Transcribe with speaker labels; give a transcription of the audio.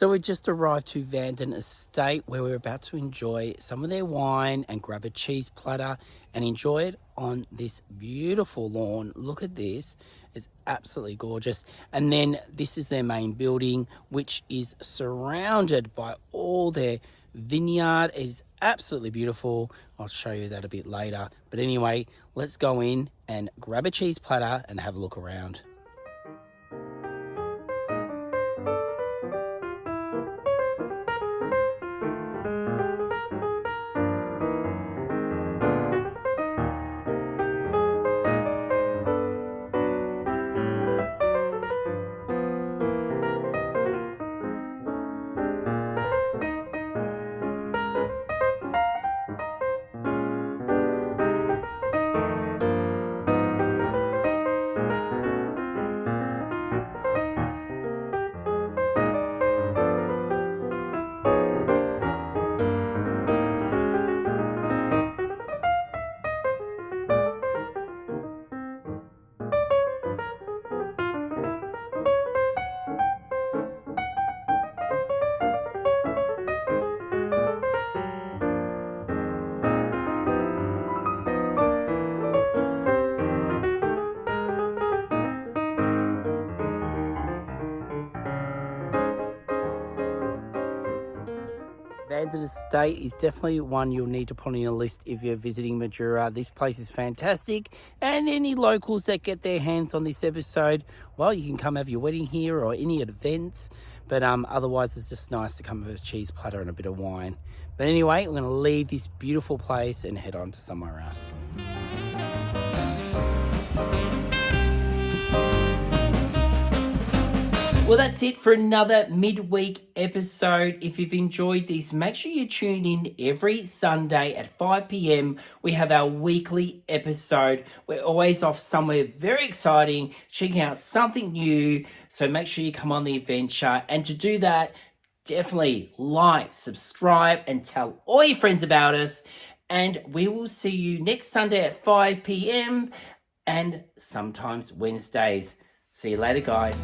Speaker 1: So we just arrived to Vanden Estate, where we're about to enjoy some of their wine and grab a cheese platter and enjoy it on this beautiful lawn. Look at this. It's absolutely gorgeous. And then this is their main building, which is surrounded by all their vineyard. It is absolutely beautiful. I'll show you that a bit later. But anyway, let's go in and grab a cheese platter and have a look around. Vanden Estate is definitely one you'll need to put on your list if you're visiting Mildura. This place is fantastic, and any locals that get their hands on this episode, well, you can come have your wedding here or any events, but otherwise it's just nice to come have a cheese platter and a bit of wine. But anyway, I'm going to leave this beautiful place and head on to somewhere else. Well, that's it for another midweek episode. If you've enjoyed this, make sure you tune in every Sunday at 5 p.m. We have our weekly episode. We're always off somewhere very exciting, checking out something new. So make sure you come on the adventure. And to do that, definitely like, subscribe, and tell all your friends about us. And we will see you next Sunday at 5 p.m. and sometimes Wednesdays. See you later, guys.